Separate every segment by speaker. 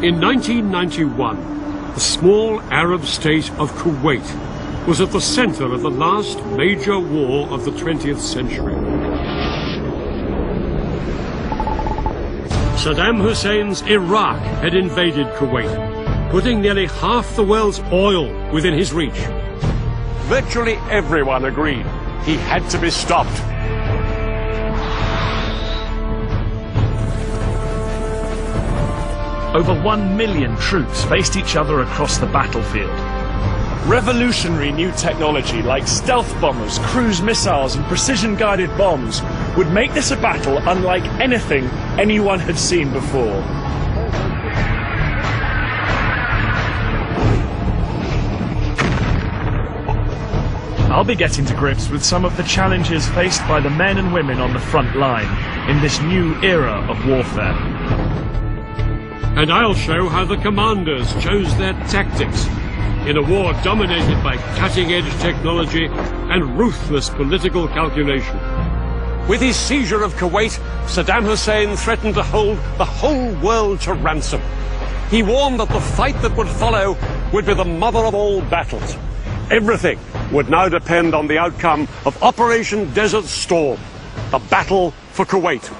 Speaker 1: In 1991, the small Arab state of Kuwait was at the center of the last major war of the 20th century. Saddam Hussein's Iraq had invaded Kuwait, putting nearly half the world's oil within his reach.
Speaker 2: Virtually everyone agreed he had to be stopped.
Speaker 3: Over 1 million troops faced each other across the battlefield.
Speaker 4: Revolutionary new technology like stealth bombers, cruise missiles and precision-guided bombs would make this a battle unlike anything anyone had seen before.
Speaker 3: I'll be getting to grips with some of the challenges faced by the men and women on the front line in this new era of warfare.
Speaker 1: And I'll show how the commanders chose their tactics in a war dominated by cutting-edge technology and ruthless political calculation.
Speaker 2: With his seizure of Kuwait, Saddam Hussein threatened to hold the whole world to ransom. He warned that the fight that would follow would be the mother of all battles. Everything would now depend on the outcome of Operation Desert Storm, the battle for Kuwait.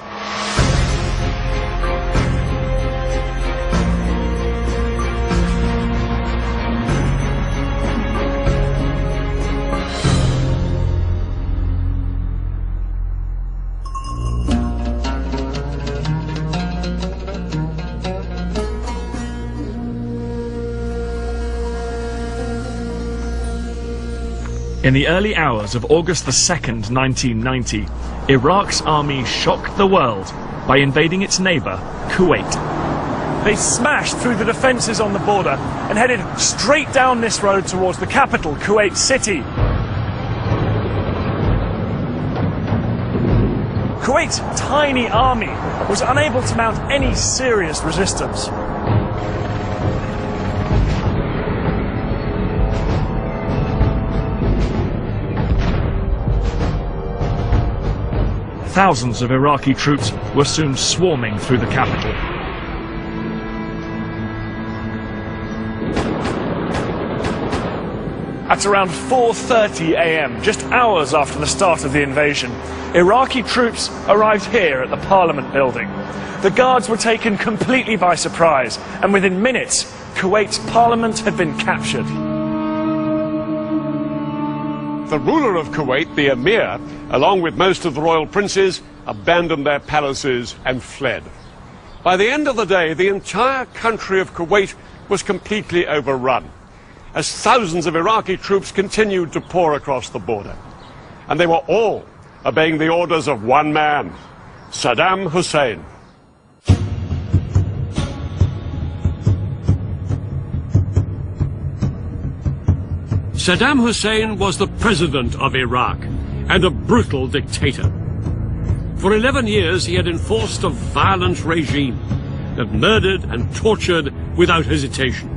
Speaker 3: In the early hours of August 2nd, 1990, Iraq's army shocked the world by invading its neighbour, Kuwait.
Speaker 4: They smashed through the defences on the border and headed straight down this road towards the capital, Kuwait City. Kuwait's tiny army was unable to mount any serious resistance.
Speaker 3: Thousands of Iraqi troops were soon swarming through the capital.
Speaker 4: At around 4:30 a.m., just hours after the start of the invasion, Iraqi troops arrived here at the Parliament building. The guards were taken completely by surprise, and within minutes, Kuwait's parliament had been captured.
Speaker 2: The ruler of Kuwait, the emir, along with most of the royal princes, abandoned their palaces and fled. By the end of the day, the entire country of Kuwait was completely overrun, as thousands of Iraqi troops continued to pour across the border. And they were all obeying the orders of one man, Saddam Hussein.
Speaker 1: Saddam Hussein was the president of Iraq and a brutal dictator. For 11 years he had enforced a violent regime that murdered and tortured without hesitation.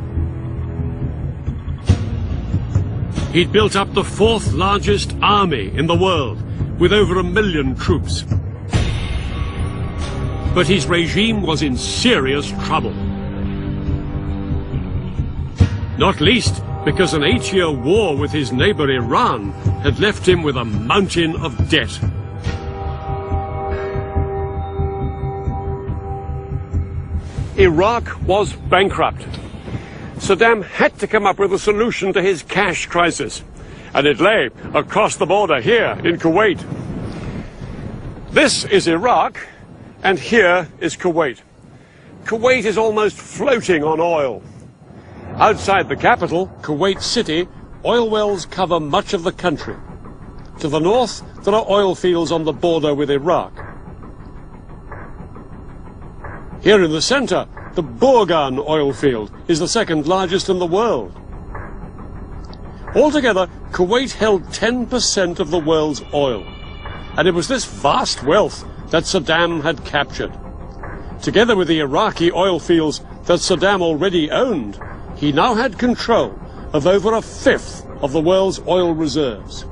Speaker 1: He'd built up the fourth largest army in the world with over 1 million troops. But his regime was in serious trouble. Not least because an 8-year war with his neighbor Iran had left him with a mountain of debt.
Speaker 2: Iraq was bankrupt. Saddam had to come up with a solution to his cash crisis, and it lay across the border here in Kuwait. This is Iraq, and here is Kuwait. Kuwait is almost floating on oil. Outside the capital, Kuwait City, oil wells cover much of the country. To the north, there are oil fields on the border with Iraq. Here in the center, the Burgan oil field is the second largest in the world. Altogether, Kuwait held 10% of the world's oil, and it was this vast wealth that Saddam had captured. Together with the Iraqi oil fields that Saddam already owned, he now had control of over 1/5 of the world's oil reserves.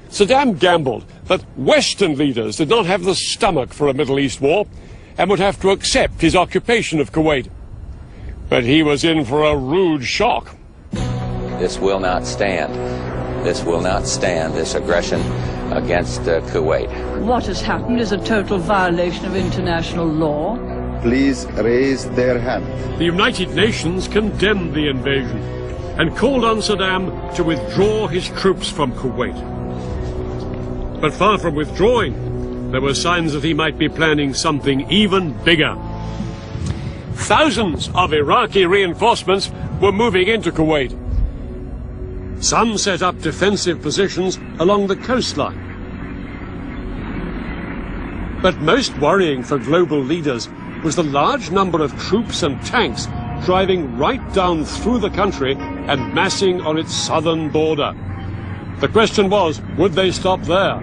Speaker 2: Saddam gambled that Western leaders did not have the stomach for a Middle East war and would have to accept his occupation of Kuwait. But he was in for a rude shock.
Speaker 5: This will not stand. This will not stand, this aggression against Kuwait.
Speaker 6: What has happened is a total violation of international law.
Speaker 7: Please raise their hand.
Speaker 1: The United Nations condemned the invasion and called on Saddam to withdraw his troops from Kuwait. But far from withdrawing, there were signs that he might be planning something even bigger. Thousands of Iraqi reinforcements were moving into Kuwait. Some set up defensive positions along the coastline. But most worrying for global leaders was the large number of troops and tanks driving right down through the country and massing on its southern border. The question was, would they stop there?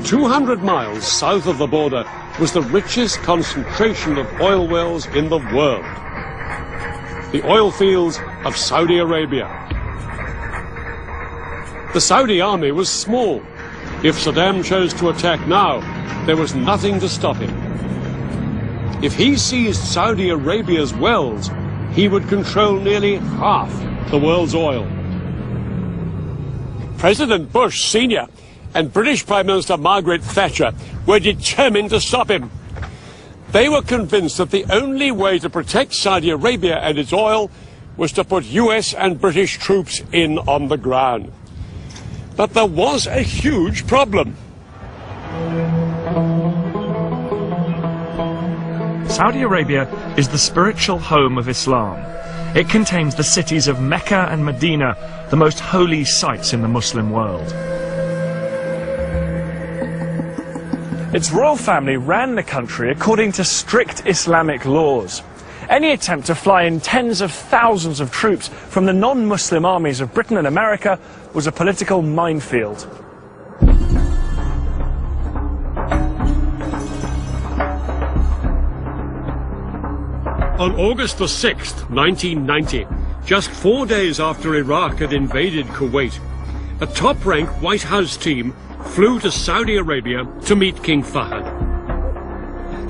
Speaker 1: 200 miles south of the border was the richest concentration of oil wells in the world. The oil fields of Saudi Arabia. The Saudi army was small. If Saddam chose to attack now, there was nothing to stop him. If he seized Saudi Arabia's wells, he would control nearly half the world's oil. President Bush Sr. and British Prime Minister Margaret Thatcher were determined to stop him. They were convinced that the only way to protect Saudi Arabia and its oil was to put US and British troops in on the ground. But there was a huge problem.
Speaker 3: Saudi Arabia is the spiritual home of Islam. It contains the cities of Mecca and Medina, the most holy sites in the Muslim world.
Speaker 4: Its royal family ran the country according to strict Islamic laws. Any attempt to fly in tens of thousands of troops from the non-Muslim armies of Britain and America was a political minefield.
Speaker 1: On August the 6th, 1990, just 4 days after Iraq had invaded Kuwait, a top-rank White House team flew to Saudi Arabia to meet King Fahd.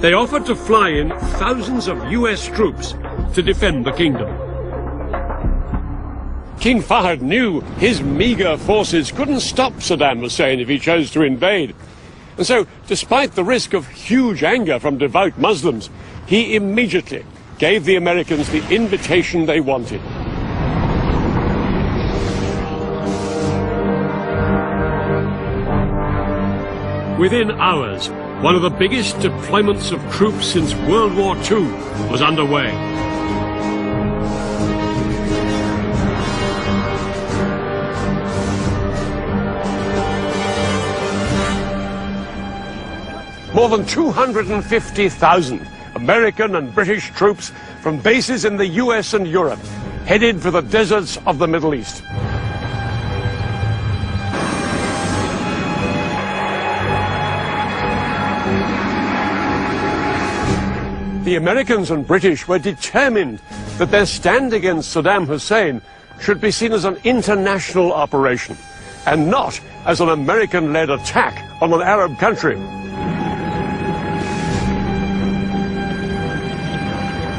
Speaker 1: They offered to fly in thousands of US troops to defend the kingdom.
Speaker 2: King Fahd knew his meager forces couldn't stop Saddam Hussein if he chose to invade. And so, despite the risk of huge anger from devout Muslims, he immediately gave the Americans the invitation they wanted.
Speaker 1: Within hours, one of the biggest deployments of troops since World War II was underway.
Speaker 2: More than 250,000 American and British troops from bases in the US and Europe headed for the deserts of the Middle East. The Americans and British were determined that their stand against Saddam Hussein should be seen as an international operation and not as an American-led attack on an Arab country.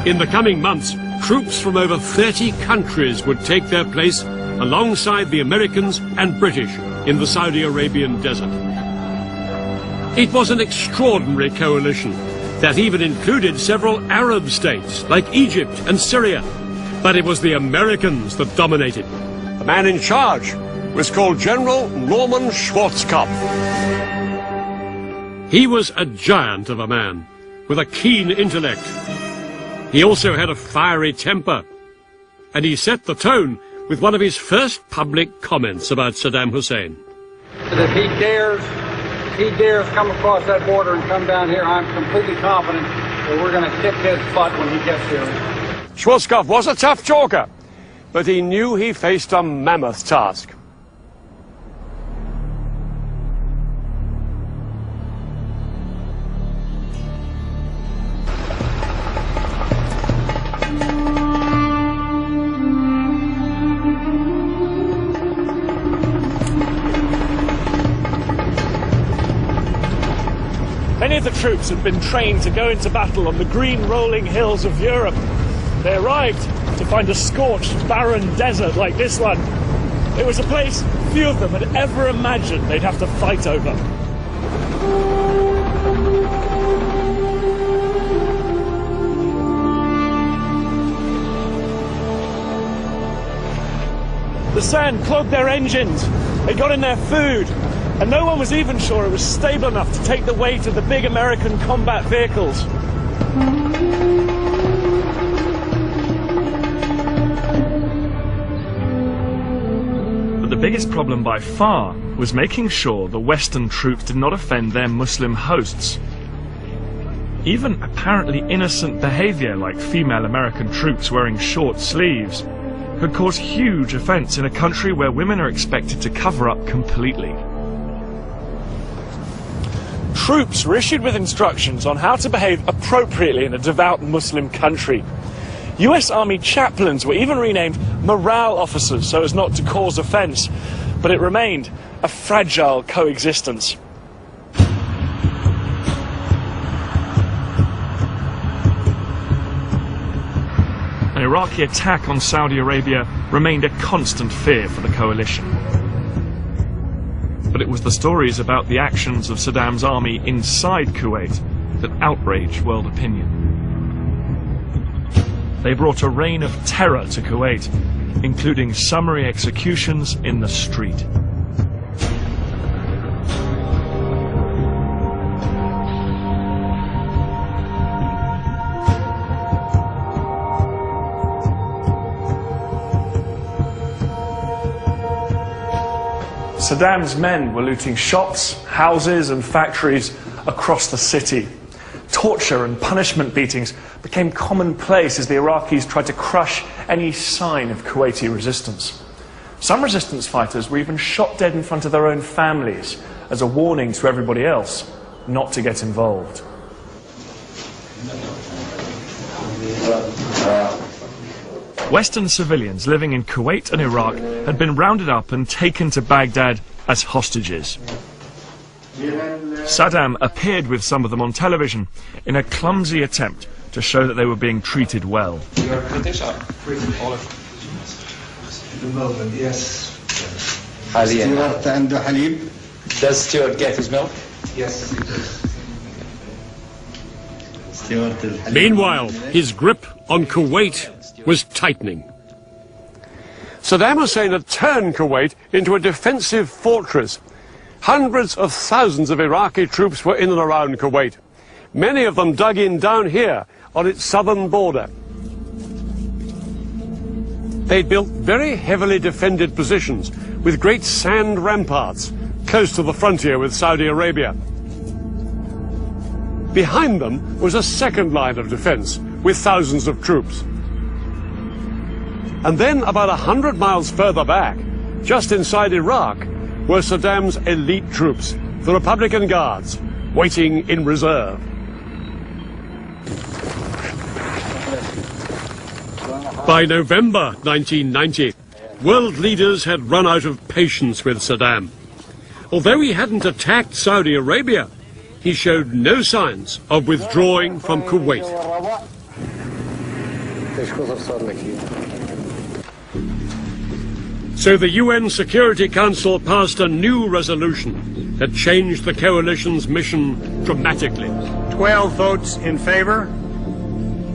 Speaker 1: In the coming months, troops from over 30 countries would take their place alongside the Americans and British in the Saudi Arabian desert. It was an extraordinary coalition that even included several Arab states like Egypt and Syria. But it was the Americans that dominated.
Speaker 2: The man in charge was called General Norman Schwarzkopf.
Speaker 1: He was a giant of a man with a keen intellect. He also had a fiery temper, and he set the tone with one of his first public comments about Saddam Hussein.
Speaker 8: If he dares come across that border and come down here, I'm completely confident that we're going to kick his butt when he gets here.
Speaker 2: Schwarzkopf was a tough talker, but he knew he faced a mammoth task.
Speaker 4: Many of the troops had been trained to go into battle on the green rolling hills of Europe. They arrived to find a scorched, barren desert like this one. It was a place few of them had ever imagined they'd have to fight over. The sand clogged their engines, they got in their food, and no one was even sure it was stable enough to take the weight of the big American combat vehicles.
Speaker 3: But the biggest problem by far was making sure the Western troops did not offend their Muslim hosts. Even apparently innocent behavior, like female American troops wearing short sleeves, could cause huge offense in a country where women are expected to cover up completely.
Speaker 4: Troops were issued with instructions on how to behave appropriately in a devout Muslim country. US Army chaplains were even renamed morale officers so as not to cause offense, but it remained a fragile coexistence.
Speaker 3: An Iraqi attack on Saudi Arabia remained a constant fear for the coalition. But it was the stories about the actions of Saddam's army inside Kuwait that outraged world opinion. They brought a reign of terror to Kuwait, including summary executions in the street.
Speaker 4: Saddam's men were looting shops, houses and factories across the city. Torture and punishment beatings became commonplace as the Iraqis tried to crush any sign of Kuwaiti resistance. Some resistance fighters were even shot dead in front of their own families as a warning to everybody else not to get involved.
Speaker 3: Western civilians living in Kuwait and Iraq had been rounded up and taken to Baghdad as hostages. Saddam appeared with some of them on television in a clumsy attempt to show that they were being treated well.
Speaker 9: You are British or all of
Speaker 10: the moment, yes.
Speaker 9: Does Stuart get his milk?
Speaker 10: Yes.
Speaker 1: Meanwhile, his grip on Kuwait was tightening.
Speaker 2: Saddam Hussein had turned Kuwait into a defensive fortress. Hundreds of thousands of Iraqi troops were in and around Kuwait. Many of them dug in down here on its southern border. They'd built very heavily defended positions with great sand ramparts close to the frontier with Saudi Arabia. Behind them was a second line of defense with thousands of troops. And then about 100 miles further back, just inside Iraq, were Saddam's elite troops, the Republican Guards, waiting in reserve.
Speaker 1: By November 1990, world leaders had run out of patience with Saddam. Although he hadn't attacked Saudi Arabia, he showed no signs of withdrawing from Kuwait. So the UN Security Council passed a new resolution that changed the coalition's mission dramatically.
Speaker 11: 12 votes in favor,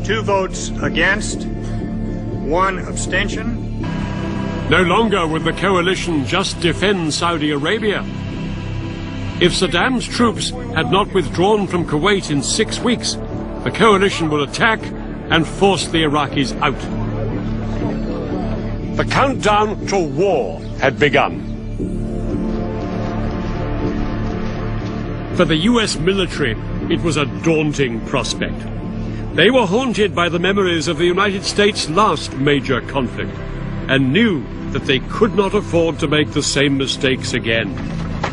Speaker 11: 2 votes against, 1 abstention.
Speaker 1: No longer would the coalition just defend Saudi Arabia. If Saddam's troops had not withdrawn from Kuwait in 6 weeks, the coalition would attack and force the Iraqis out.
Speaker 2: The countdown to war had begun.
Speaker 1: For the US military, it was a daunting prospect. They were haunted by the memories of the United States' last major conflict and knew that they could not afford to make the same mistakes again.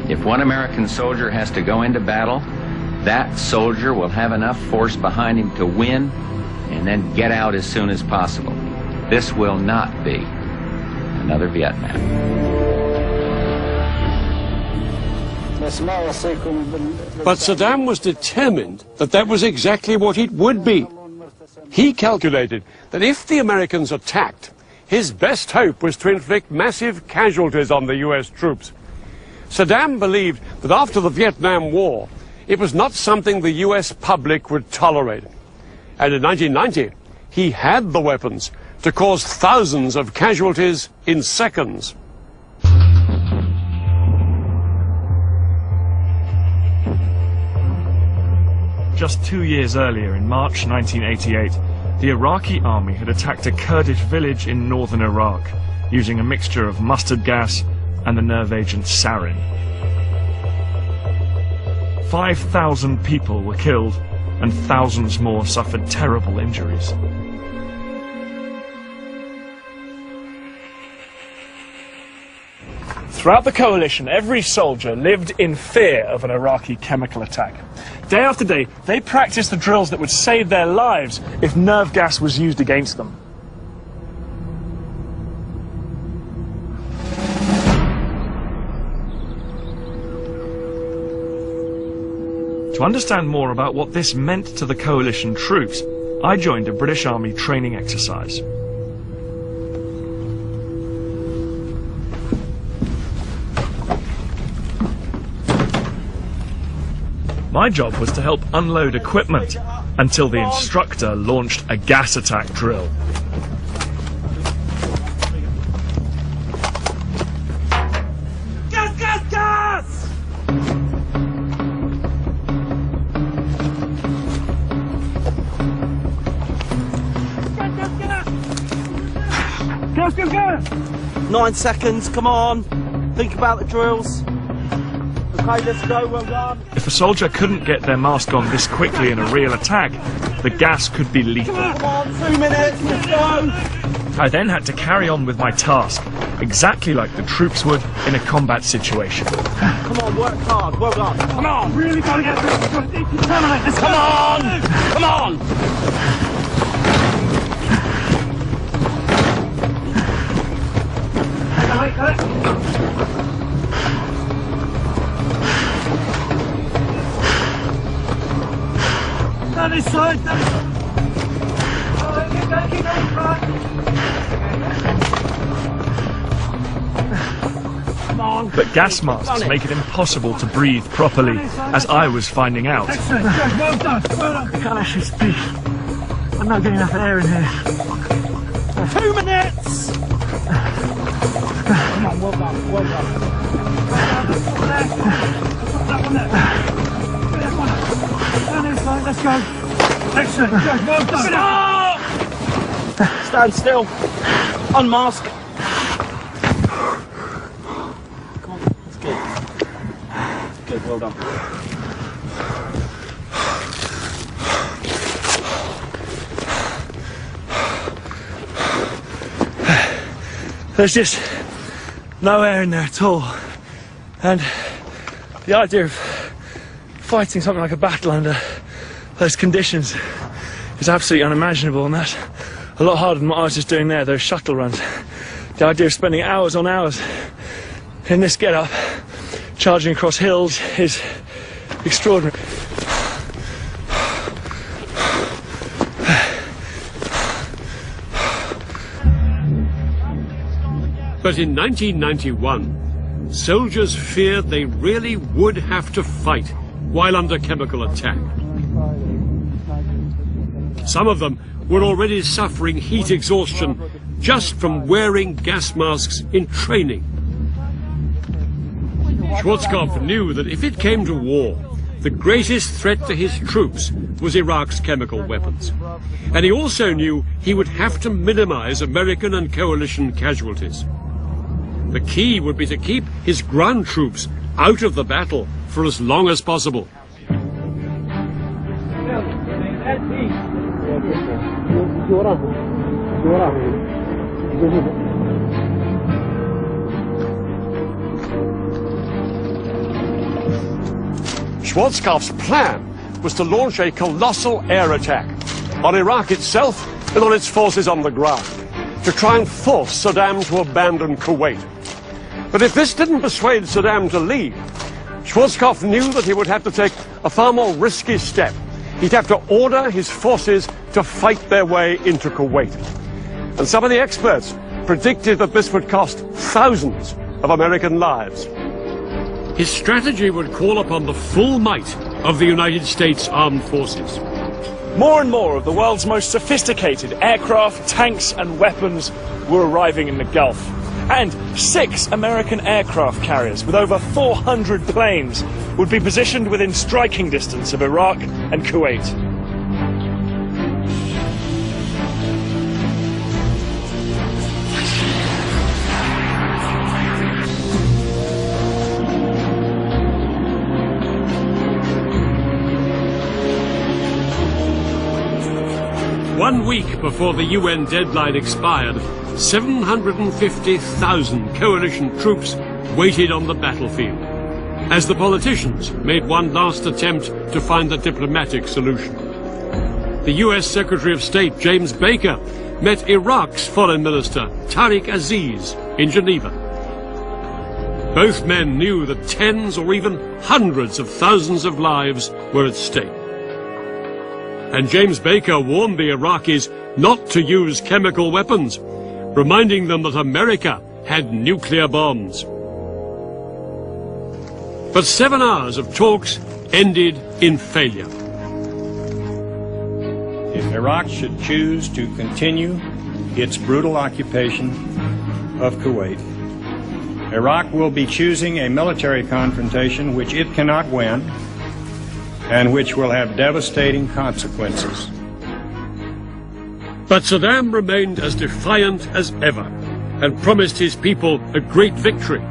Speaker 5: If one American soldier has to go into battle, that soldier will have enough force behind him to win and then get out as soon as possible. This will not be another Vietnam.
Speaker 1: But Saddam was determined that that was exactly what it would be. He calculated that if the Americans attacked, his best hope was to inflict massive casualties on the US troops. Saddam believed that after the Vietnam War, it was not something the US public would tolerate. And in 1990, he had the weapons to cause thousands of casualties in seconds.
Speaker 3: Just 2 years earlier, in March 1988, the Iraqi army had attacked a Kurdish village in northern Iraq, using a mixture of mustard gas and the nerve agent sarin. 5,000 people were killed, and thousands more suffered terrible injuries.
Speaker 4: Throughout the coalition, every soldier lived in fear of an Iraqi chemical attack. Day after day, they practiced the drills that would save their lives if nerve gas was used against them.
Speaker 3: To understand more about what this meant to the coalition troops, I joined a British Army training exercise. My job was to help unload equipment until the instructor launched a gas attack drill.
Speaker 4: Gas, gas, gas! Gas, gas, gas!
Speaker 12: 9 seconds, come on. Think about the drills. Okay, let's go, well done.
Speaker 3: If a soldier couldn't get their mask on this quickly in a real attack, the gas could be lethal.
Speaker 12: Come on, 2 minutes, let's go.
Speaker 3: I then had to carry on with my task, exactly like the troops would in a combat situation.
Speaker 12: Come on, work hard, well done.
Speaker 4: Come on, really gotta get this.
Speaker 12: Come on, come on.
Speaker 4: Down this side, down this side. Keep going, Come on.
Speaker 3: But gas masks make it impossible to breathe properly, as I was finding out.
Speaker 4: Excellent, well done, well done. I can't actually speak. I'm not getting enough air in here.
Speaker 12: 2 minutes.
Speaker 4: Come on, well done, well done. That one there. That one. Down this side, let's go. Excellent, well done.
Speaker 12: Stop! Stand still. Unmask. Come on, that's good. Good, well done.
Speaker 4: There's just no air in there at all, and the idea of fighting something like a battle under those conditions is absolutely unimaginable, and that's a lot harder than what I was just doing there, those shuttle runs. The idea of spending hours on hours in this get-up, charging across hills, is extraordinary.
Speaker 1: But in 1991, soldiers feared they really would have to fight while under chemical attack. Some of them were already suffering heat exhaustion just from wearing gas masks in training. Schwarzkopf knew that if it came to war, the greatest threat to his troops was Iraq's chemical weapons. And he also knew he would have to minimize American and coalition casualties. The key would be to keep his ground troops out of the battle for as long as possible.
Speaker 2: Schwarzkopf's plan was to launch a colossal air attack on Iraq itself and on its forces on the ground, to try and force Saddam to abandon Kuwait. But if this didn't persuade Saddam to leave, Schwarzkopf knew that he would have to take a far more risky step. He'd have to order his forces to fight their way into Kuwait. And some of the experts predicted that this would cost thousands of American lives.
Speaker 1: His strategy would call upon the full might of the United States Armed Forces.
Speaker 4: More and more of the world's most sophisticated aircraft, tanks and weapons were arriving in the Gulf. And 6 American aircraft carriers with over 400 planes would be positioned within striking distance of Iraq and Kuwait.
Speaker 1: One week before the UN deadline expired, 750,000 coalition troops waited on the battlefield, as the politicians made one last attempt to find a diplomatic solution. The US Secretary of State, James Baker, met Iraq's Foreign Minister, Tariq Aziz, in Geneva. Both men knew that tens or even hundreds of thousands of lives were at stake. And James Baker warned the Iraqis not to use chemical weapons, reminding them that America had nuclear bombs. But 7 hours of talks ended in failure.
Speaker 11: If Iraq should choose to continue its brutal occupation of Kuwait, Iraq will be choosing a military confrontation which it cannot win and which will have devastating consequences.
Speaker 1: But Saddam remained as defiant as ever and promised his people a great victory.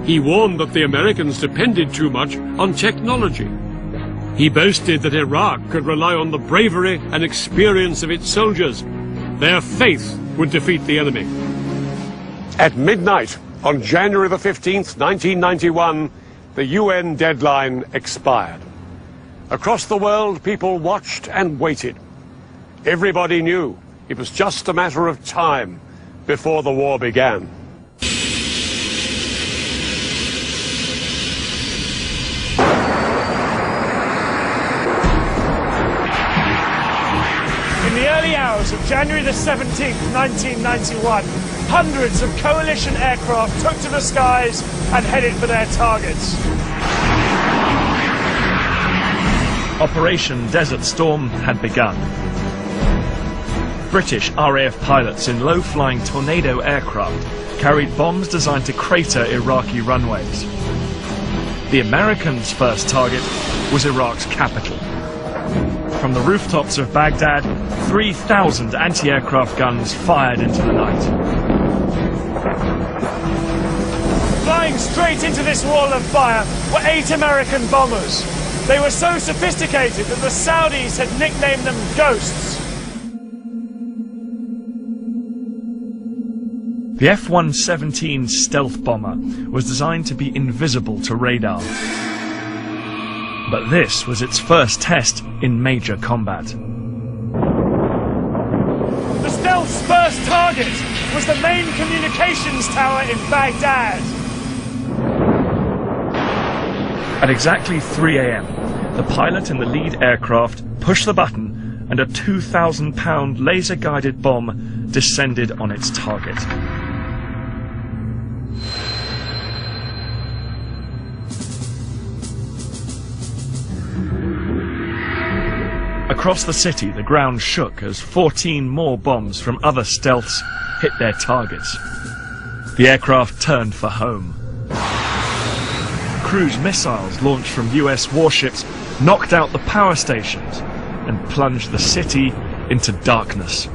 Speaker 1: He warned that the Americans depended too much on technology. He boasted that Iraq could rely on the bravery and experience of its soldiers. Their faith would defeat the enemy.
Speaker 2: At midnight on January the 15th, 1991, the UN deadline expired. Across the world, people watched and waited. Everybody knew it was just a matter of time before the war began.
Speaker 4: In the early hours of January the 17th, 1991, hundreds of coalition aircraft took to the skies and headed for their targets.
Speaker 3: Operation Desert Storm had begun. British RAF pilots in low-flying Tornado aircraft carried bombs designed to crater Iraqi runways. The Americans' first target was Iraq's capital. From the rooftops of Baghdad, 3,000 anti-aircraft guns fired into the night.
Speaker 4: Flying straight into this wall of fire were 8 American bombers. They were so sophisticated that the Saudis had nicknamed them Ghosts.
Speaker 3: The F-117 stealth bomber was designed to be invisible to radar. But this was its first test in major combat.
Speaker 4: The stealth's first target was the main communications tower in Baghdad.
Speaker 3: At exactly 3 a.m., the pilot in the lead aircraft pushed the button and a 2,000-pound laser-guided bomb descended on its target. Across the city, the ground shook as 14 more bombs from other stealths hit their targets. The aircraft turned for home. Cruise missiles launched from US warships knocked out the power stations and plunged the city into darkness.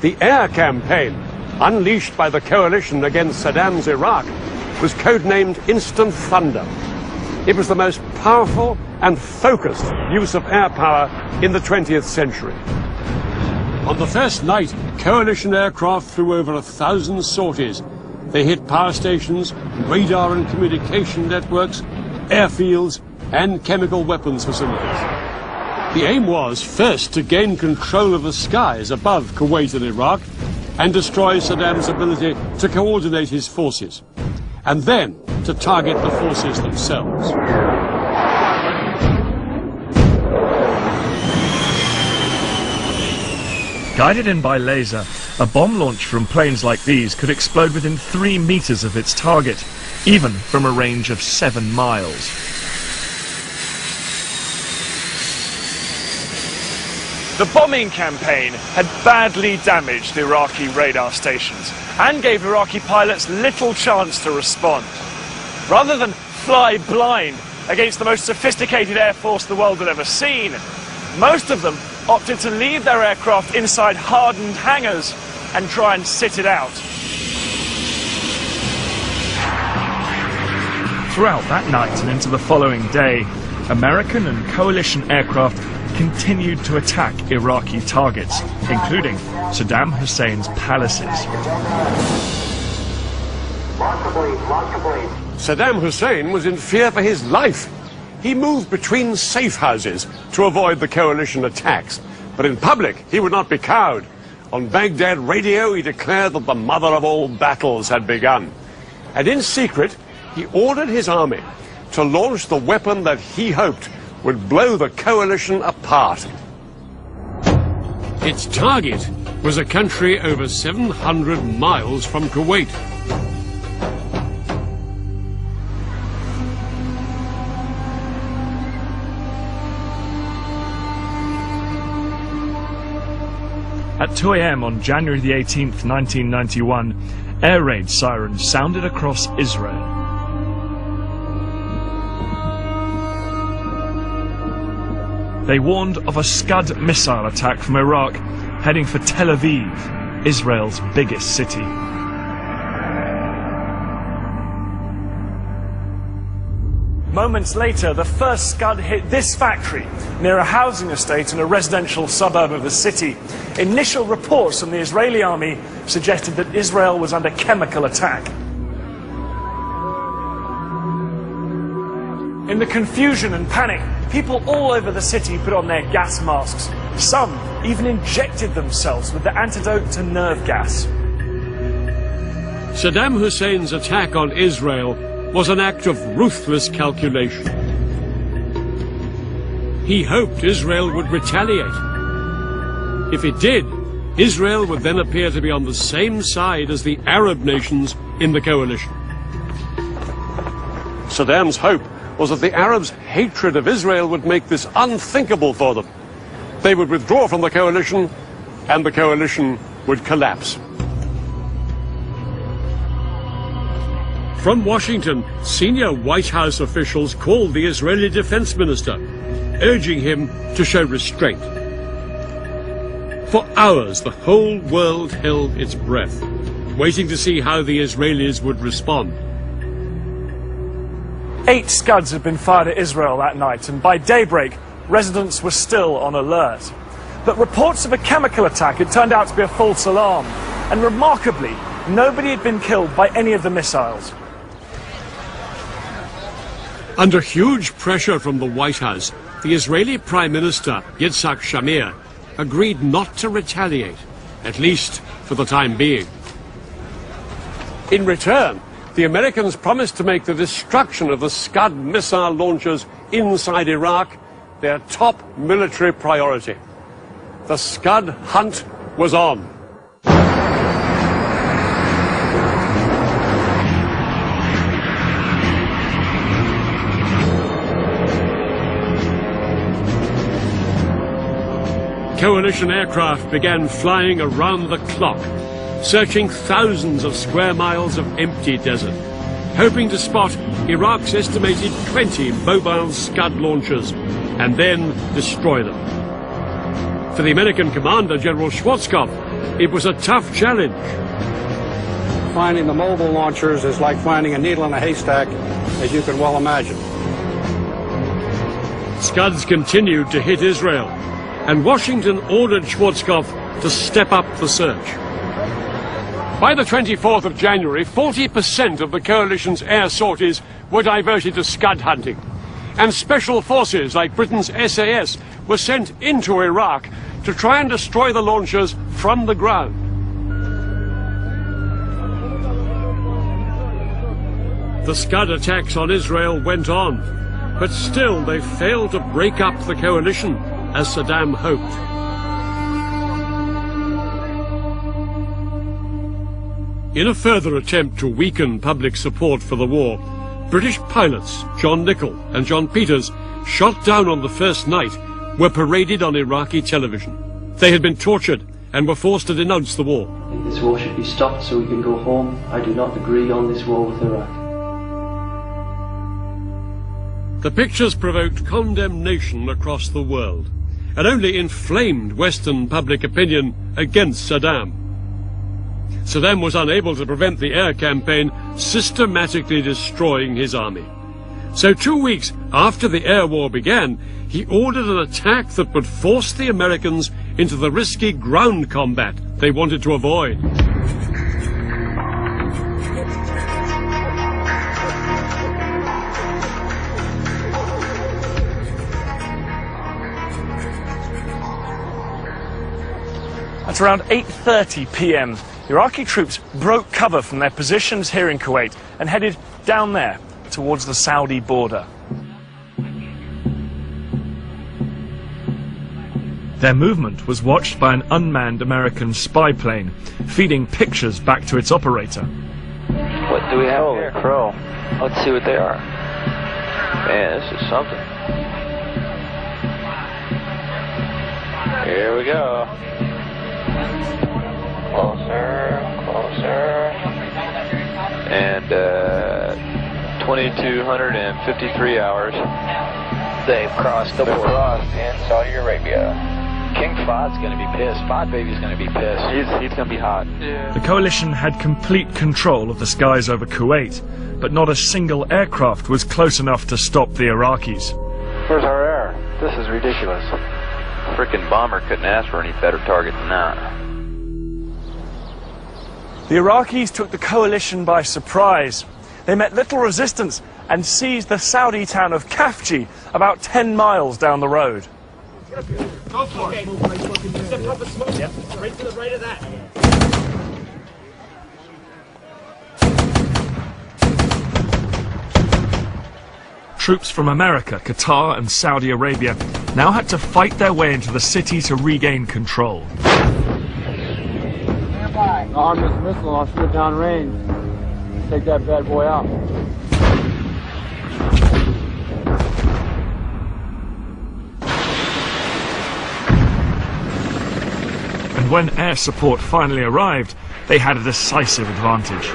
Speaker 2: The air campaign, unleashed by the coalition against Saddam's Iraq, was codenamed Instant Thunder. It was the most powerful and focused use of air power in the 20th century.
Speaker 1: On the first night, coalition aircraft flew over 1,000 sorties. They hit power stations, radar and communication networks, airfields, and chemical weapons facilities. The aim was, first, to gain control of the skies above Kuwait and Iraq, and destroy Saddam's ability to coordinate his forces, and then to target the forces themselves.
Speaker 3: Guided in by laser, a bomb launch from planes like these could explode within 3 meters of its target, even from a range of 7 miles.
Speaker 4: The bombing campaign had badly damaged Iraqi radar stations and gave Iraqi pilots little chance to respond. Rather than fly blind against the most sophisticated air force the world had ever seen, most of them opted to leave their aircraft inside hardened hangars and try and sit it out.
Speaker 3: Throughout that night and into the following day, American and coalition aircraft continued to attack Iraqi targets, including Saddam Hussein's palaces.
Speaker 2: Saddam Hussein was in fear for his life. He moved between safe houses to avoid the coalition attacks, but in public he would not be cowed. On Baghdad radio he declared that the mother of all battles had begun. And in secret he ordered his army to launch the weapon that he hoped would blow the coalition apart.
Speaker 1: Its target was a country over 700 miles from Kuwait.
Speaker 3: At 2 a.m. on January the 18th, 1991, air raid sirens sounded across Israel. They warned of a Scud missile attack from Iraq heading for Tel Aviv, Israel's biggest city.
Speaker 4: Moments later, the first Scud hit this factory near a housing estate in a residential suburb of the city. Initial reports from the Israeli army suggested that Israel was under chemical attack. In the confusion and panic, people all over the city put on their gas masks. Some even injected themselves with the antidote to nerve gas.
Speaker 1: Saddam Hussein's attack on Israel was an act of ruthless calculation. He hoped Israel would retaliate. If it did, Israel would then appear to be on the same side as the Arab nations in the coalition.
Speaker 2: Saddam's hope was that the Arabs' hatred of Israel would make this unthinkable for them. They would withdraw from the coalition, and the coalition would collapse.
Speaker 1: From Washington, senior White House officials called the Israeli defense minister, urging him to show restraint. For hours, the whole world held its breath, waiting to see how the Israelis would respond.
Speaker 4: 8 Scuds had been fired at Israel that night, and by daybreak, residents were still on alert. But reports of a chemical attack had turned out to be a false alarm, and remarkably, nobody had been killed by any of the missiles.
Speaker 1: Under huge pressure from the White House, the Israeli Prime Minister, Yitzhak Shamir, agreed not to retaliate, at least for the time being.
Speaker 2: In return, the Americans promised to make the destruction of the Scud missile launchers inside Iraq their top military priority. The Scud hunt was on.
Speaker 1: Coalition aircraft began flying around the clock, searching thousands of square miles of empty desert, hoping to spot Iraq's estimated 20 mobile Scud launchers and then destroy them. For the American commander, General Schwarzkopf, it was a tough challenge.
Speaker 8: Finding the mobile launchers is like finding a needle in a haystack, as you can well imagine.
Speaker 1: Scuds continued to hit Israel, and Washington ordered Schwarzkopf to step up the search.
Speaker 2: By the 24th of January, 40% of the coalition's air sorties were diverted to Scud hunting, and special forces like Britain's SAS were sent into Iraq to try and destroy the launchers from the ground.
Speaker 1: The Scud attacks on Israel went on, but still they failed to break up the coalition as Saddam hoped. In a further attempt to weaken public support for the war, British pilots John Nichol and John Peters, shot down on the first night, were paraded on Iraqi television. They had been tortured and were forced to denounce the war.
Speaker 13: I think this war should be stopped so we can go home. I do not agree on this war with Iraq.
Speaker 1: The pictures provoked condemnation across the world and only inflamed Western public opinion against Saddam. Saddam was unable to prevent the air campaign systematically destroying his army. So 2 weeks after the air war began, he ordered an attack that would force the Americans into the risky ground combat they wanted to avoid.
Speaker 4: At around 8:30 p.m., Iraqi troops broke cover from their positions here in Kuwait and headed down there towards the Saudi border.
Speaker 3: Their movement was watched by an unmanned American spy plane, feeding pictures back to its operator.
Speaker 14: What do we have here? Crow. Let's see what they are. Man, this is something. Here we go. Closer, closer. And 2,253 hours. They've crossed the border. Crossed in Saudi Arabia. King Fahd's going to be pissed. Fahd Baby's going to be pissed. He's going to be hot. Yeah.
Speaker 3: The coalition had complete control of the skies over Kuwait, but not a single aircraft was close enough to stop the Iraqis.
Speaker 14: Where's our air? This is ridiculous. Frickin' bomber couldn't ask for any better target than that.
Speaker 4: The Iraqis took the coalition by surprise. They met little resistance and seized the Saudi town of Khafji, about 10 miles down the road.
Speaker 15: Go for it. Step up and smoke. Yep. Right to the right of that.
Speaker 3: Troops from America, Qatar and Saudi Arabia now had to fight their way into the city to regain control.
Speaker 8: Arm this missile, I'll shoot down range. Take that bad boy out.
Speaker 3: And when air support finally arrived, they had a decisive advantage.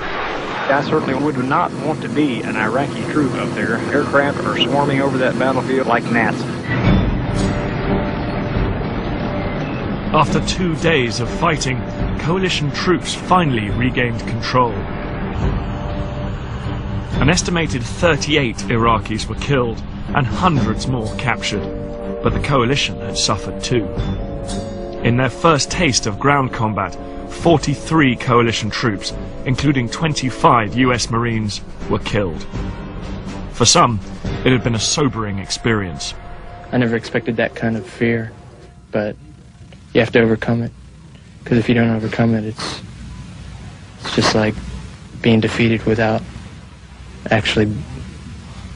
Speaker 16: I certainly would not want to be an Iraqi troop up there. Aircraft are swarming over that battlefield like gnats.
Speaker 3: After 2 days of fighting, coalition troops finally regained control. An estimated 38 Iraqis were killed and hundreds more captured, but the coalition had suffered too. In their first taste of ground combat, 43 coalition troops, including 25 US Marines, were killed. For some, it had been a sobering experience.
Speaker 17: I never expected that kind of fear, but you have to overcome it. Because if you don't overcome it, it's just like being defeated without actually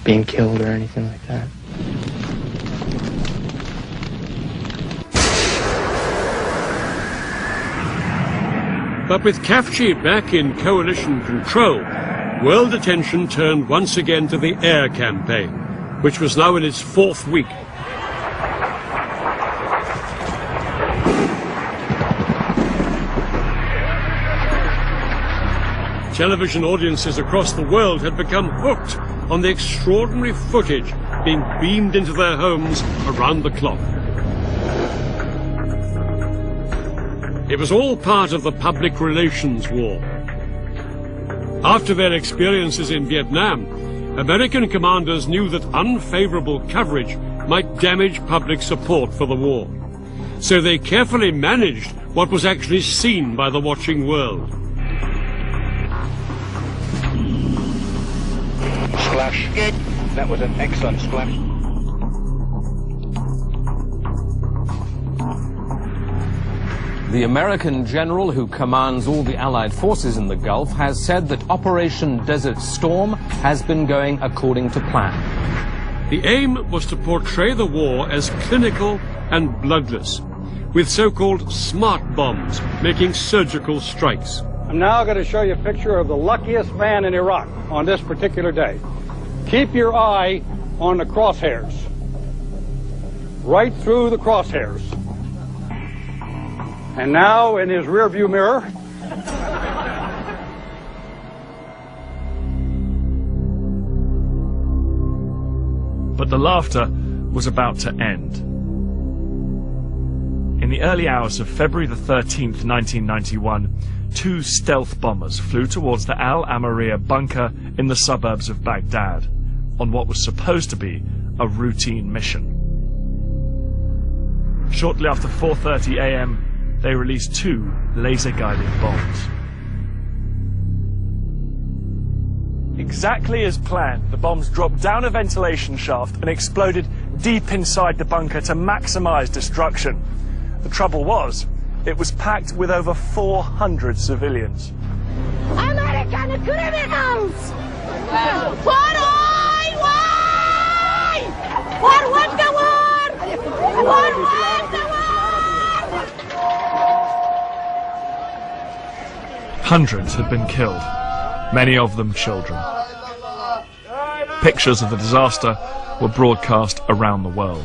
Speaker 17: being killed or anything like that.
Speaker 1: But with Khafji back in coalition control, world attention turned once again to the air campaign, which was now in its 4th week. Television audiences across the world had become hooked on the extraordinary footage being beamed into their homes around the clock. It was all part of the public relations war. After their experiences in Vietnam, American commanders knew that unfavorable coverage might damage public support for the war. So they carefully managed what was actually seen by the watching world.
Speaker 16: Splash. Good. That was an excellent splash.
Speaker 18: The American general who commands all the Allied forces in the Gulf has said that Operation Desert Storm has been going according to plan.
Speaker 1: The aim was to portray the war as clinical and bloodless, with so-called smart bombs making surgical strikes.
Speaker 8: I'm now going to show you a picture of the luckiest man in Iraq on this particular day. Keep your eye on the crosshairs. Right through the crosshairs. And now in his rearview mirror.
Speaker 3: But the laughter was about to end. In the early hours of February the 13th, 1991, 2 stealth bombers flew towards the Al-Amariya bunker in the suburbs of Baghdad on what was supposed to be a routine mission. Shortly after 4:30 a.m., they released 2 laser-guided bombs.
Speaker 4: Exactly as planned, the bombs dropped down a ventilation shaft and exploded deep inside the bunker to maximize destruction. The trouble was, it was packed with over 400 civilians.
Speaker 19: American criminals! Why? For what the war? For what the war?
Speaker 3: Hundreds had been killed, many of them children. Pictures of the disaster were broadcast around the world.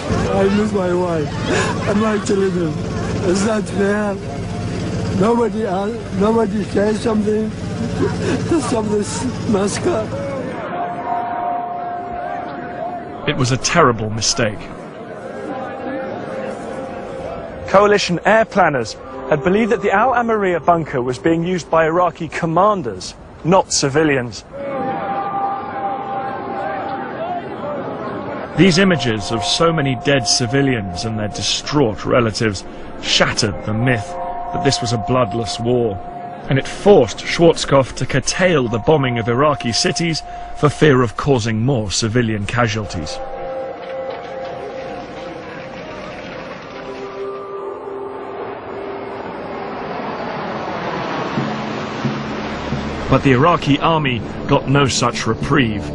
Speaker 20: I miss my wife and my children. Is that fair? Nobody says something to stop this massacre.
Speaker 3: It was a terrible mistake.
Speaker 4: Coalition air planners had believed that the Al-Amariya bunker was being used by Iraqi commanders, not civilians.
Speaker 3: These images of so many dead civilians and their distraught relatives shattered the myth that this was a bloodless war, and it forced Schwarzkopf to curtail the bombing of Iraqi cities for fear of causing more civilian casualties. But the Iraqi army got no such reprieve.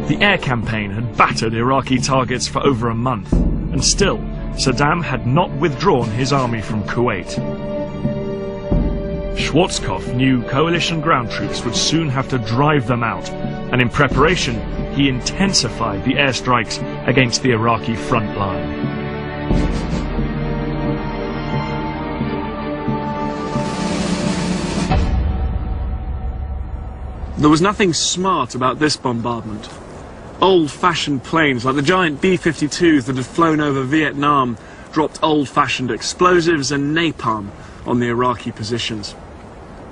Speaker 3: The air campaign had battered Iraqi targets for over a month, and still, Saddam had not withdrawn his army from Kuwait. Schwarzkopf knew coalition ground troops would soon have to drive them out, and in preparation, he intensified the airstrikes against the Iraqi front line.
Speaker 21: There was nothing smart about this bombardment. Old-fashioned planes, like the giant B-52s that had flown over Vietnam, dropped old-fashioned explosives and napalm on the Iraqi positions.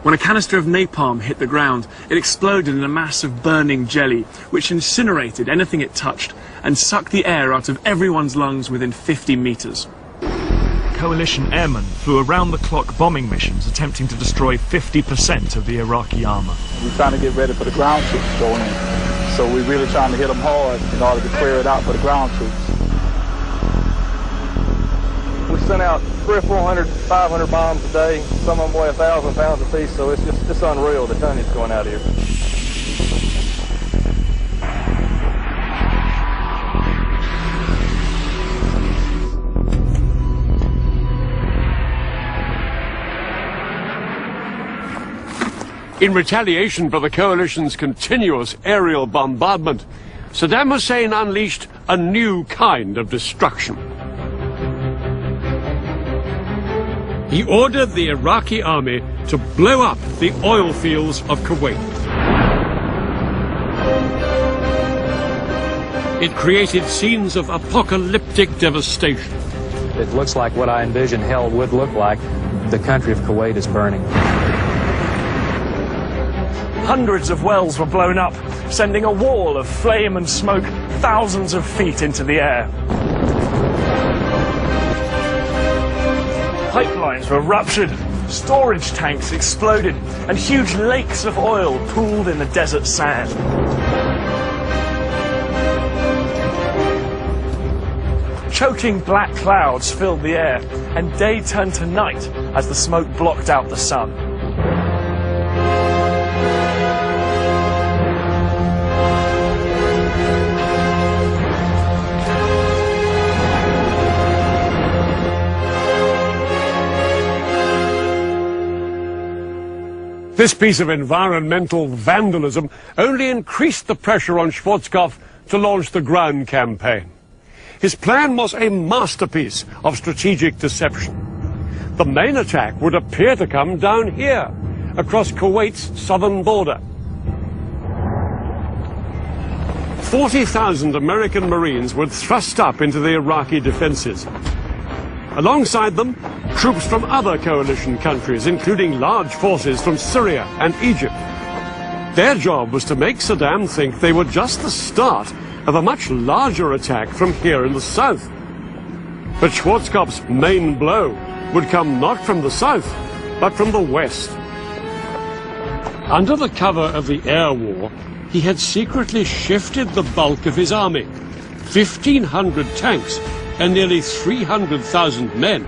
Speaker 21: When a canister of napalm hit the ground, it exploded in a mass of burning jelly, which incinerated anything it touched and sucked the air out of everyone's lungs within 50 meters.
Speaker 3: Coalition airmen flew around-the-clock bombing missions attempting to destroy 50% of the Iraqi armor.
Speaker 22: We're trying to get ready for the ground troops going in. So we're really trying to hit them hard in order to clear it out for the ground troops. We sent out 300 or 400, 500 bombs a day. Some of them weigh 1,000 pounds a piece, so it's unreal the tonnage going out here.
Speaker 1: In retaliation for the coalition's continuous aerial bombardment, Saddam Hussein unleashed a new kind of destruction. He ordered the Iraqi army to blow up the oil fields of Kuwait. It created scenes of apocalyptic devastation.
Speaker 16: It looks like what I envisioned hell would look like. The country of Kuwait is burning.
Speaker 4: Hundreds of wells were blown up, sending a wall of flame and smoke thousands of feet into the air. Pipelines were ruptured, storage tanks exploded, and huge lakes of oil pooled in the desert sand. Choking black clouds filled the air, and day turned to night as the smoke blocked out the sun.
Speaker 2: This piece of environmental vandalism only increased the pressure on Schwarzkopf to launch the ground campaign. His plan was a masterpiece of strategic deception. The main attack would appear to come down here, across Kuwait's southern border. 40,000 American Marines would thrust up into the Iraqi defenses. Alongside them, troops from other coalition countries, including large forces from Syria and Egypt. Their job was to make Saddam think they were just the start of a much larger attack from here in the south. But Schwarzkopf's main blow would come not from the south, but from the west. Under the cover of the air war, he had secretly shifted the bulk of his army, 1,500 tanks and nearly 300,000 men,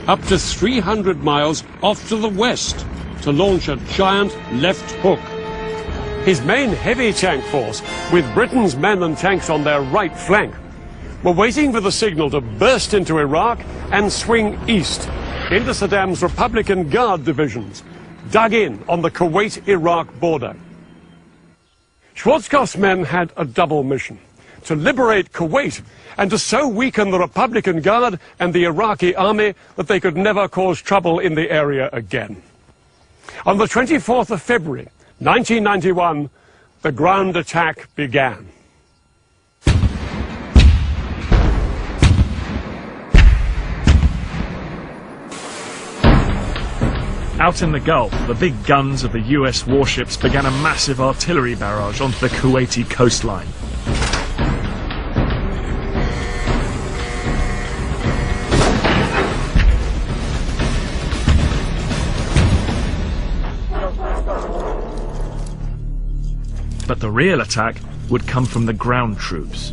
Speaker 2: up to 300 miles off to the west to launch a giant left hook. His main heavy tank force, with Britain's men and tanks on their right flank, were waiting for the signal to burst into Iraq and swing east into Saddam's Republican Guard divisions, dug in on the Kuwait-Iraq border. Schwarzkopf's men had a double mission: to liberate Kuwait and to so weaken the Republican Guard and the Iraqi army that they could never cause trouble in the area again. On the 24th of February, 1991, the ground attack began.
Speaker 3: Out in the Gulf, the big guns of the US warships began a massive artillery barrage onto the Kuwaiti coastline. But the real attack would come from the ground troops.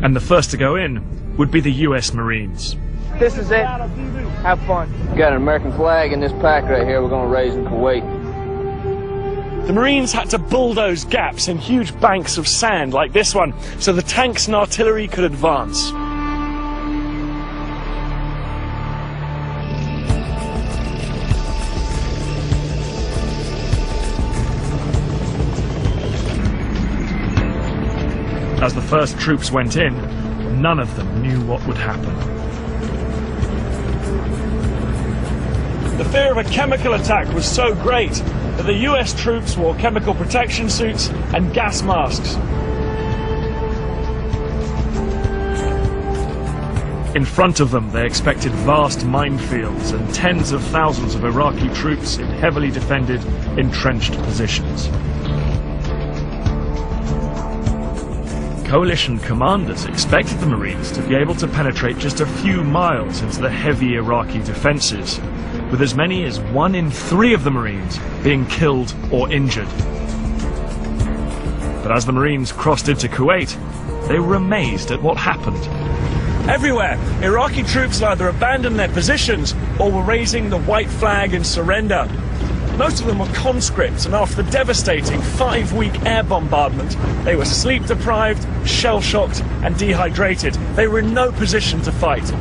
Speaker 3: And the first to go in would be the US Marines.
Speaker 16: This is it. Have fun.
Speaker 14: Got an American flag in this pack right here we're going to raise in Kuwait.
Speaker 4: The Marines had to bulldoze gaps in huge banks of sand like this one, so the tanks and artillery could advance.
Speaker 3: As the first troops went in, none of them knew what would happen.
Speaker 4: The fear of a chemical attack was so great that the US troops wore chemical protection suits and gas masks.
Speaker 3: In front of them, they expected vast minefields and tens of thousands of Iraqi troops in heavily defended, entrenched positions. Coalition commanders expected the Marines to be able to penetrate just a few miles into the heavy Iraqi defenses, with as many as 1 in 3 of the Marines being killed or injured. But as the Marines crossed into Kuwait, they were amazed at what happened.
Speaker 4: Everywhere, Iraqi troops either abandoned their positions or were raising the white flag in surrender. Most of them were conscripts, and after the devastating 5-week air bombardment, they were sleep-deprived, shell-shocked, and dehydrated. They were in no position to fight.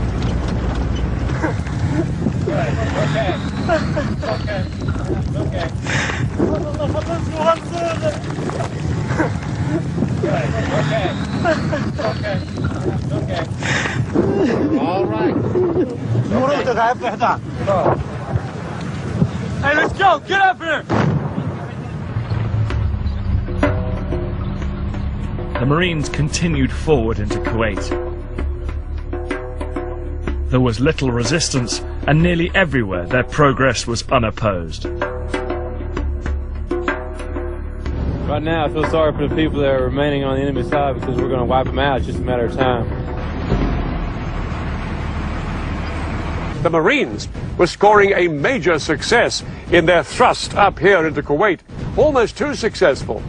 Speaker 15: All right. Hey, let's go! Get up here!
Speaker 3: The Marines continued forward into Kuwait. There was little resistance, and nearly everywhere their progress was unopposed.
Speaker 6: Right now, I feel sorry for the people that are remaining on the enemy side because we're going to wipe them out. It's just a matter of time.
Speaker 2: the Marines were scoring a major success in their thrust up here into Kuwait, almost too successful.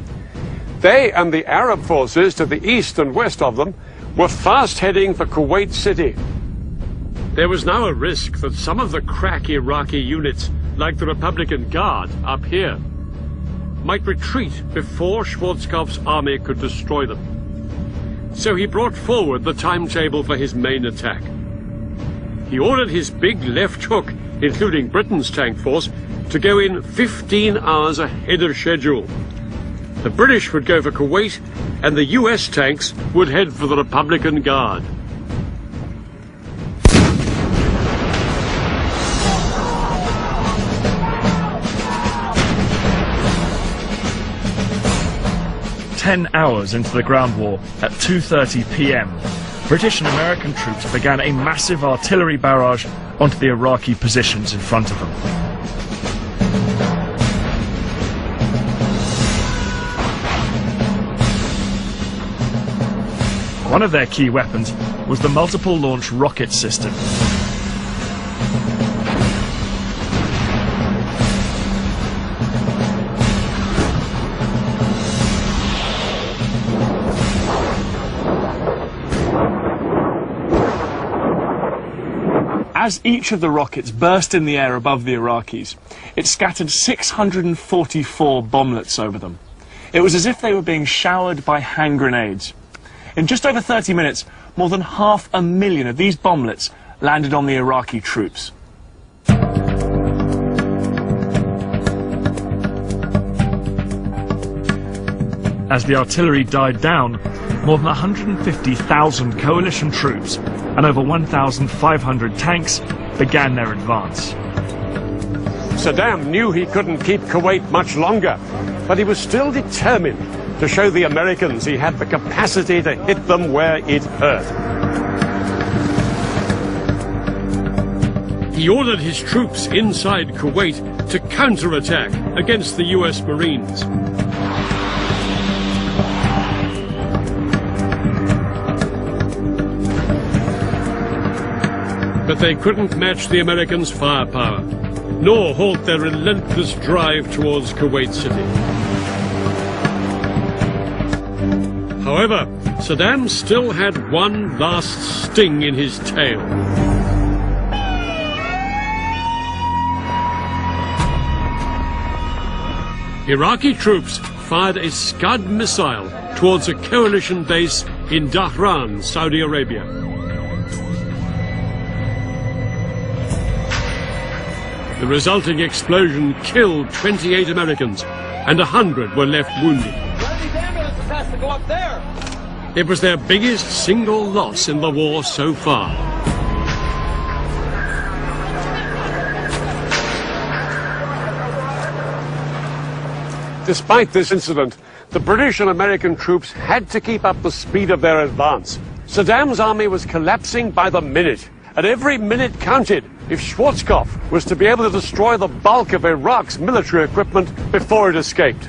Speaker 2: They and the Arab forces to the east and west of them were fast heading for Kuwait City.
Speaker 1: There was now a risk that some of the crack Iraqi units, like the Republican Guard up here, might retreat before Schwarzkopf's army could destroy them. So he brought forward the timetable for his main attack. He ordered his big left hook, including Britain's tank force, to go in 15 hours ahead of schedule. The British would go for Kuwait, and the US tanks would head for the Republican Guard.
Speaker 3: "10 hours into the ground war, at 2:30 p.m., British and American troops began a massive artillery barrage onto the Iraqi positions in front of them. One of their key weapons was the multiple launch rocket system.
Speaker 4: As each of the rockets burst in the air above the Iraqis, it scattered 644 bomblets over them. It was as if they were being showered by hand grenades. In just over 30 minutes, more than 500,000 of these bomblets landed on the Iraqi troops.
Speaker 3: As the artillery died down, more than 150,000 coalition troops and over 1,500 tanks began their advance.
Speaker 2: Saddam knew he couldn't keep Kuwait much longer, but he was still determined to show the Americans he had the capacity to hit them where it hurt.
Speaker 1: He ordered his troops inside Kuwait to counterattack against the US Marines. But they couldn't match the Americans' firepower, nor halt their relentless drive towards Kuwait City. However, Saddam still had one last sting in his tail. Iraqi troops fired a Scud missile towards a coalition base in Dhahran, Saudi Arabia. The resulting explosion killed 28 Americans, and 100 were left wounded. It was their biggest single loss in the war so far.
Speaker 2: Despite this incident, the British and American troops had to keep up the speed of their advance. Saddam's army was collapsing by the minute, and every minute counted if Schwarzkopf was to be able to destroy the bulk of Iraq's military equipment before it escaped.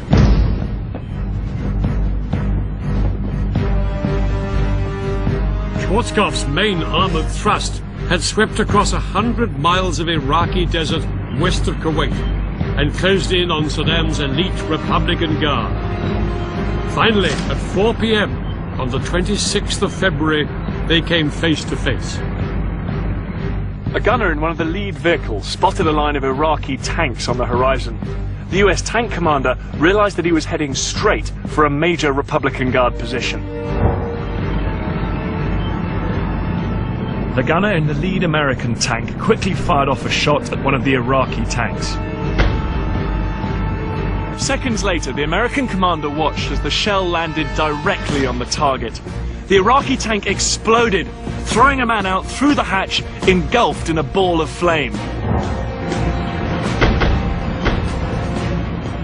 Speaker 1: Schwarzkopf's main armored thrust had swept across 100 miles of Iraqi desert west of Kuwait and closed in on Saddam's elite Republican Guard. Finally, at 4 p.m. on the 26th of February, they came face to face.
Speaker 4: A gunner in one of the lead vehicles spotted a line of Iraqi tanks on the horizon. The US tank commander realized that he was heading straight for a major Republican Guard position.
Speaker 3: The gunner in the lead American tank quickly fired off a shot at one of the Iraqi tanks.
Speaker 4: Seconds later, the American commander watched as the shell landed directly on the target. The Iraqi tank exploded, throwing a man out through the hatch, engulfed in a ball of flame.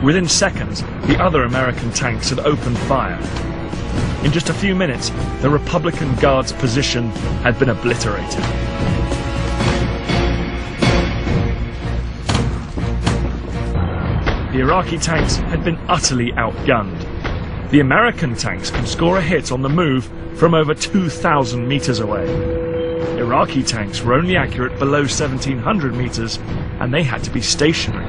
Speaker 3: Within seconds, the other American tanks had opened fire. In just a few minutes, the Republican Guard's position had been obliterated. The Iraqi tanks had been utterly outgunned. The American tanks could score a hit on the move from over 2,000 meters away. Iraqi tanks were only accurate below 1700 meters, and they had to be stationary.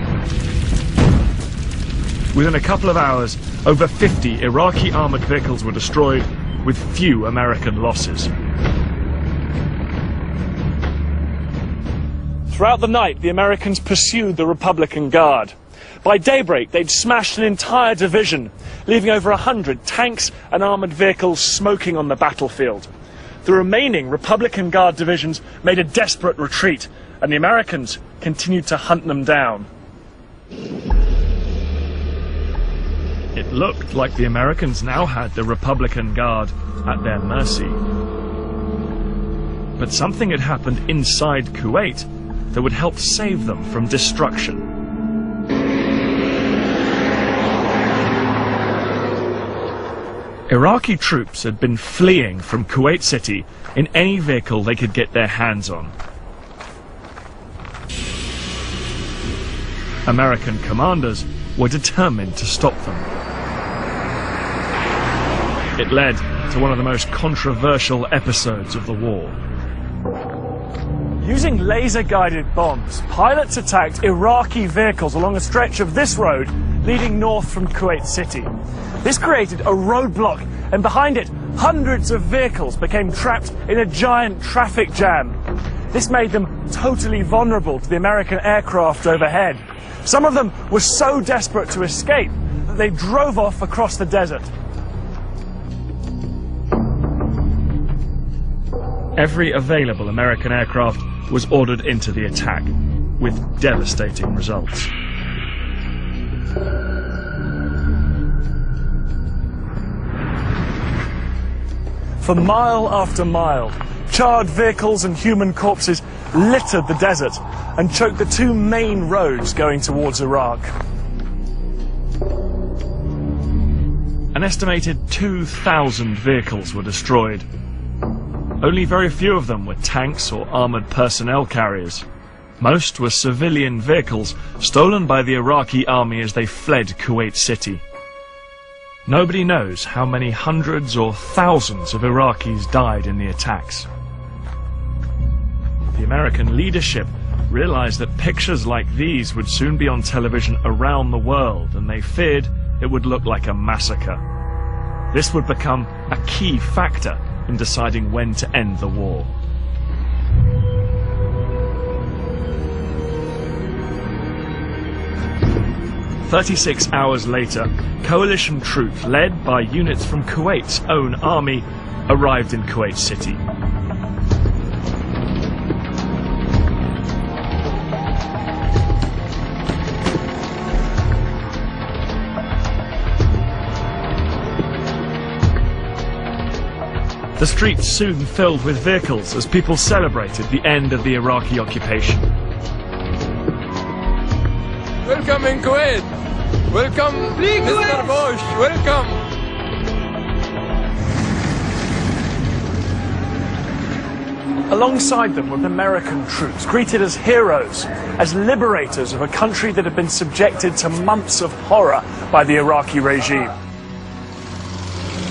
Speaker 3: Within a couple of hours, over 50 Iraqi armored vehicles were destroyed, with few American losses.
Speaker 4: Throughout the night, the Americans pursued the Republican Guard. By daybreak, they'd smashed an entire division, leaving over 100 tanks and armored vehicles smoking on the battlefield. The remaining Republican Guard divisions made a desperate retreat, and the Americans continued to hunt them down.
Speaker 3: It looked like the Americans now had the Republican Guard at their mercy. But something had happened inside Kuwait that would help save them from destruction. Iraqi troops had been fleeing from Kuwait City in any vehicle they could get their hands on. American commanders were determined to stop them. It led to one of the most controversial episodes of the war.
Speaker 4: Using laser-guided bombs, pilots attacked Iraqi vehicles along a stretch of this road leading north from Kuwait City. This created a roadblock, and behind it, hundreds of vehicles became trapped in a giant traffic jam. This made them totally vulnerable to the American aircraft overhead. Some of them were so desperate to escape that they drove off across the desert.
Speaker 3: Every available American aircraft was ordered into the attack, with devastating results.
Speaker 4: For mile after mile, charred vehicles and human corpses littered the desert and choked the two main roads going towards Iraq.
Speaker 3: An estimated 2,000 vehicles were destroyed. Only very few of them were tanks or armored personnel carriers. Most were civilian vehicles stolen by the Iraqi army as they fled Kuwait City. Nobody knows how many hundreds or thousands of Iraqis died in the attacks. The American leadership realized that pictures like these would soon be on television around the world, and they feared it would look like a massacre. This would become a key factor in deciding when to end the war. "36 hours later, coalition troops led by units from Kuwait's own army arrived in Kuwait City. The streets soon filled with vehicles as people celebrated the end of the Iraqi occupation.
Speaker 7: Welcome in Kuwait! Welcome, Mr. Bush! Welcome!
Speaker 4: Alongside them were American troops, greeted as heroes, as liberators of a country that had been subjected to months of horror by the Iraqi regime.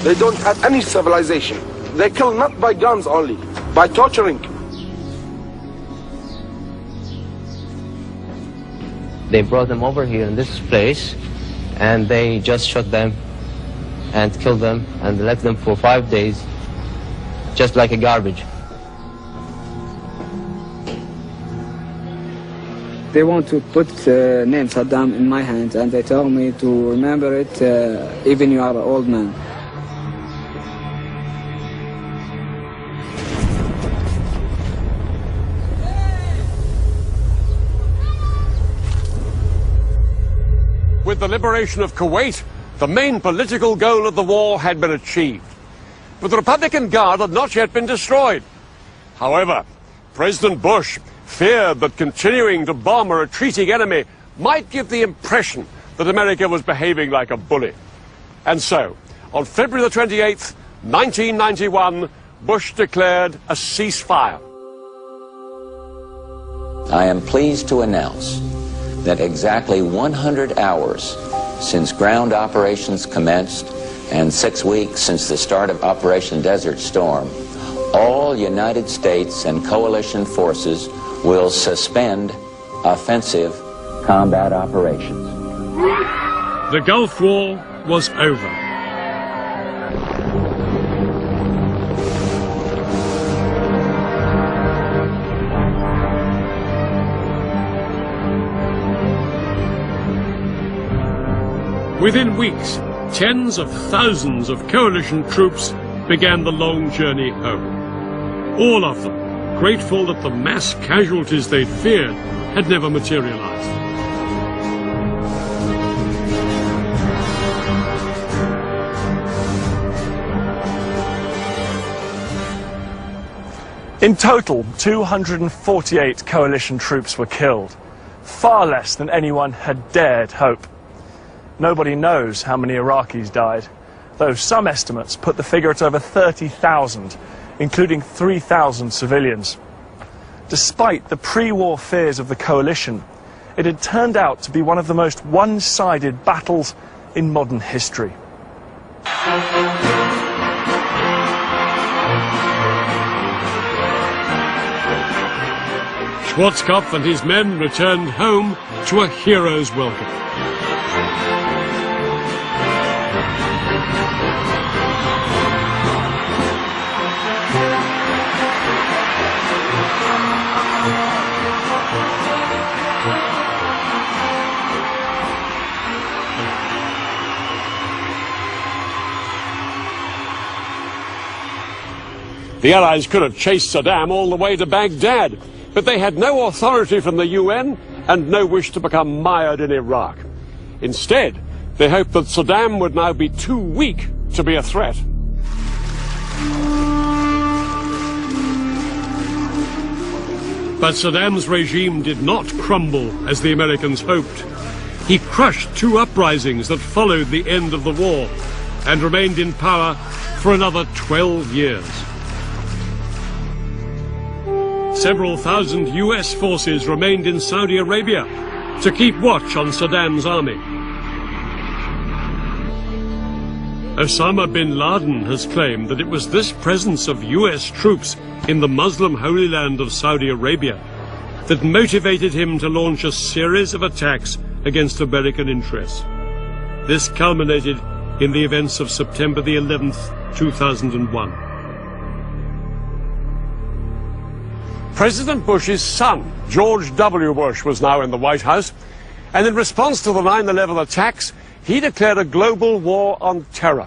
Speaker 9: They don't have any civilization. They kill not by guns only, by torturing.
Speaker 23: They brought them over here in this place, and they just shot them and killed them and left them for 5 days, just like a garbage.
Speaker 24: They want to put the name Saddam in my hands, and they tell me to remember it even you are an old man.
Speaker 2: With the liberation of Kuwait, the main political goal of the war had been achieved. But the Republican Guard had not yet been destroyed. However, President Bush feared that continuing to bomb a retreating enemy might give the impression that America was behaving like a bully. And so, on February the 28th, 1991, Bush declared a ceasefire.
Speaker 5: I am pleased to announce that exactly 100 hours since ground operations commenced and 6 weeks since the start of Operation Desert Storm, all United States and coalition forces will suspend offensive combat operations.
Speaker 1: The Gulf War was over. Within weeks, tens of thousands of coalition troops began the long journey home. All of them grateful that the mass casualties they'd feared had never materialized.
Speaker 4: In total, 248 coalition troops were killed, far less than anyone had dared hope. Nobody knows how many Iraqis died, though some estimates put the figure at over 30,000, including 3,000 civilians. Despite the pre-war fears of the coalition, it had turned out to be one of the most one-sided battles in modern history.
Speaker 1: Schwarzkopf and his men returned home to a hero's welcome.
Speaker 2: The Allies could have chased Saddam all the way to Baghdad, but they had no authority from the UN and no wish to become mired in Iraq. Instead, they hoped that Saddam would now be too weak to be a threat.
Speaker 1: But Saddam's regime did not crumble as the Americans hoped. He crushed two uprisings that followed the end of the war and remained in power for another 12 years. Several thousand US forces remained in Saudi Arabia to keep watch on Saddam's army. Osama bin Laden has claimed that it was this presence of US troops in the Muslim Holy Land of Saudi Arabia that motivated him to launch a series of attacks against American interests. This culminated in the events of September the 11th, 2001.
Speaker 2: President Bush's son, George W. Bush, was now in the White House, and in response to the 9/11 attacks, he declared a global war on terror.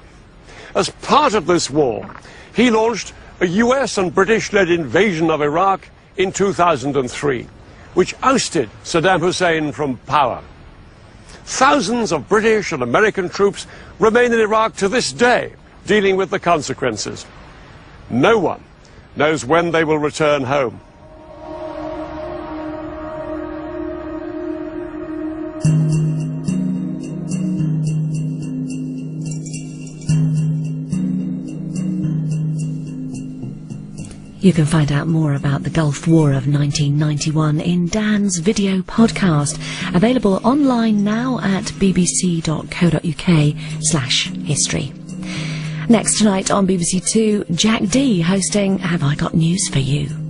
Speaker 2: As part of this war, he launched a US and British-led invasion of Iraq in 2003, which ousted Saddam Hussein from power. Thousands of British and American troops remain in Iraq to this day, dealing with the consequences. No one knows when they will return home.
Speaker 10: You can find out more about the Gulf War of 1991 in Dan's video podcast, available online now at bbc.co.uk/history. Next tonight on BBC Two, Jack D hosting Have I Got News for You?